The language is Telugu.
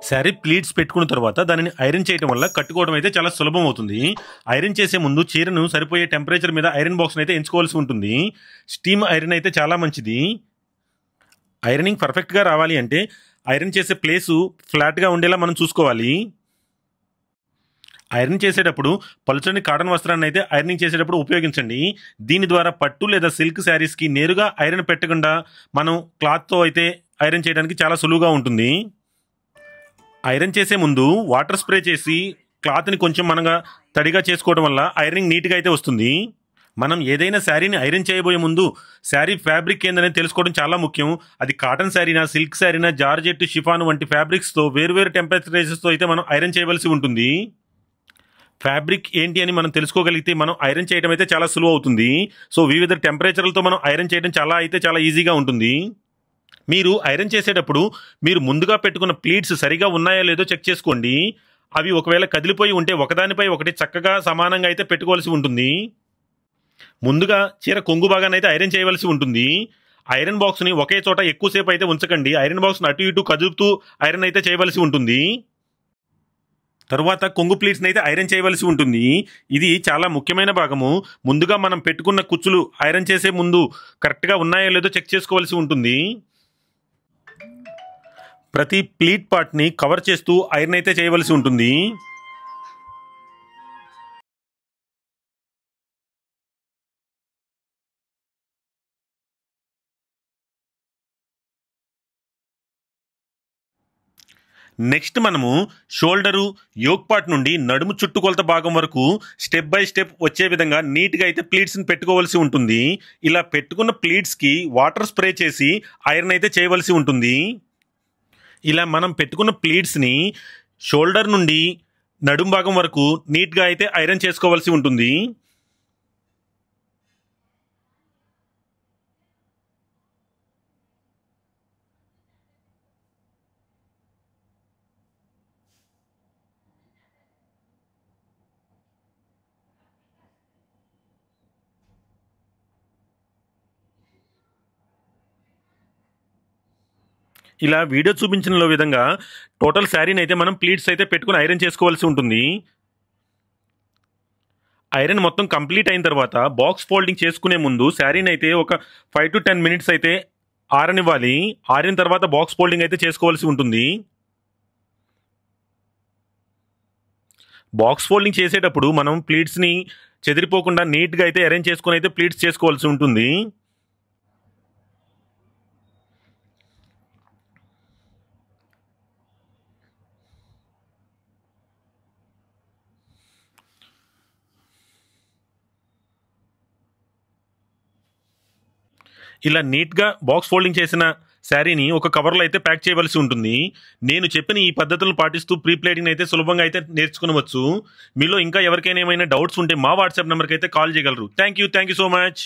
శారీ ప్లీట్స్ పెట్టుకున్న తర్వాత దానిని ఐరన్ చేయడం వల్ల కట్టుకోవడం అయితే చాలా సులభం అవుతుంది. ఐరన్ చేసే ముందు చీరను సరిపోయే టెంపరేచర్ మీద ఐరన్ బాక్స్ని అయితే ఎంచుకోవాల్సి ఉంటుంది. స్టీమ్ ఐరన్ అయితే చాలా మంచిది. ఐరనింగ్ పర్ఫెక్ట్గా రావాలి అంటే ఐరన్ చేసే ప్లేసు ఫ్లాట్గా ఉండేలా మనం చూసుకోవాలి. ఐరన్ చేసేటప్పుడు పలుచని కాటన్ వస్త్రాన్ని అయితే ఐరనింగ్ చేసేటప్పుడు ఉపయోగించండి. దీని ద్వారా పట్టు లేదా సిల్క్ శారీస్కి నేరుగా ఐరన్ పెట్టకుండా మనం క్లాత్తో అయితే ఐరన్ చేయడానికి చాలా సులువుగా ఉంటుంది. ఐరన్ చేసే ముందు వాటర్ స్ప్రే చేసి క్లాత్ని కొంచెం మనగా తడిగా చేసుకోవడం వల్ల ఐరనింగ్ నీట్గా అయితే వస్తుంది. మనం ఏదైనా శారీని ఐరన్ చేయబోయే ముందు శారీ ఫ్యాబ్రిక్ ఏందనేది తెలుసుకోవడం చాలా ముఖ్యం. అది కాటన్ శారీనా, సిల్క్ శారీనా, జార్జెట్, షిఫాన్ వంటి ఫ్యాబ్రిక్స్తో వేరువేరు టెంపరేచర్స్తో అయితే మనం ఐరన్ చేయవలసి ఉంటుంది. ఫ్యాబ్రిక్ ఏంటి అని మనం తెలుసుకోగలిగితే మనం ఐరన్ చేయడం అయితే చాలా సులువు అవుతుంది. సో వివిధ టెంపరేచర్లతో మనం ఐరన్ చేయడం చాలా ఈజీగా ఉంటుంది. మీరు ఐరన్ చేసేటప్పుడు మీరు ముందుగా పెట్టుకున్న ప్లీట్స్ సరిగా ఉన్నాయో లేదో చెక్ చేసుకోండి. అవి ఒకవేళ కదిలిపోయి ఉంటే ఒకదానిపై ఒకటి చక్కగా సమానంగా అయితే పెట్టుకోవాల్సి ఉంటుంది. ముందుగా చీర కొంగు భాగాన్ని అయితే ఐరన్ చేయవలసి ఉంటుంది. ఐరన్ బాక్స్ని ఒకే చోట ఎక్కువసేపు అయితే ఉంచకండి. ఐరన్ బాక్స్ని అటు ఇటు కదుపుతూ ఐరన్ అయితే చేయవలసి ఉంటుంది. తరువాత కొంగు ప్లీట్స్ని అయితే ఐరన్ చేయవలసి ఉంటుంది. ఇది చాలా ముఖ్యమైన భాగము. ముందుగా మనం పెట్టుకున్న కుచ్చులు ఐరన్ చేసే ముందు కరెక్ట్గా ఉన్నాయో లేదో చెక్ చేసుకోవాల్సి ఉంటుంది. ప్రతి ప్లీట్ పార్ట్ని కవర్ చేస్తూ ఐరన్ అయితే చేయవలసి ఉంటుంది. నెక్స్ట్ మనము షోల్డరు, యోక్ పార్ట్ నుండి నడుము చుట్టుకొలత భాగం వరకు స్టెప్ బై స్టెప్ వచ్చే విధంగా నీట్గా అయితే ప్లీట్స్ని పెట్టుకోవాల్సి ఉంటుంది. ఇలా పెట్టుకున్న ప్లీట్స్కి వాటర్ స్ప్రే చేసి ఐరన్ అయితే చేయవలసి ఉంటుంది. ఇలా మనం పెట్టుకున్న ప్లీట్స్ని షోల్డర్ నుండి నడుం భాగం వరకు నీట్గా అయితే ఐరన్ చేసుకోవాల్సి ఉంటుంది. ఇలా వీడియో చూపించిన విధంగా టోటల్ శారీని అయితే మనం ప్లీట్స్ అయితే పెట్టుకుని ఐరన్ చేసుకోవాల్సి ఉంటుంది. ఐరన్ మొత్తం కంప్లీట్ అయిన తర్వాత బాక్స్ ఫోల్డింగ్ చేసుకునే ముందు శారీని అయితే ఒక 5 to 10 minutes అయితే ఆరనివ్వాలి. ఆరిన తర్వాత బాక్స్ ఫోల్డింగ్ అయితే చేసుకోవాల్సి ఉంటుంది. బాక్స్ ఫోల్డింగ్ చేసేటప్పుడు మనం ప్లీట్స్ని చెదిరిపోకుండా నీట్గా అయితే అరేంజ్ చేసుకుని అయితే ప్లీట్స్ చేసుకోవాల్సి ఉంటుంది. ఇలా నీట్గా బాక్స్ ఫోల్డింగ్ చేసిన శారీని ఒక కవర్లో అయితే ప్యాక్ చేయవలసి ఉంటుంది. నేను చెప్పిన ఈ పద్ధతులను పాటిస్తూ ప్రీ ప్లేటింగ్ అయితే సులభంగా అయితే నేర్చుకోవచ్చు. మీలో ఇంకా ఎవరికైనా ఏమైనా డౌట్స్ ఉంటే మా వాట్సాప్ నెంబర్కి అయితే కాల్ చేయగలరు. Thank you so much.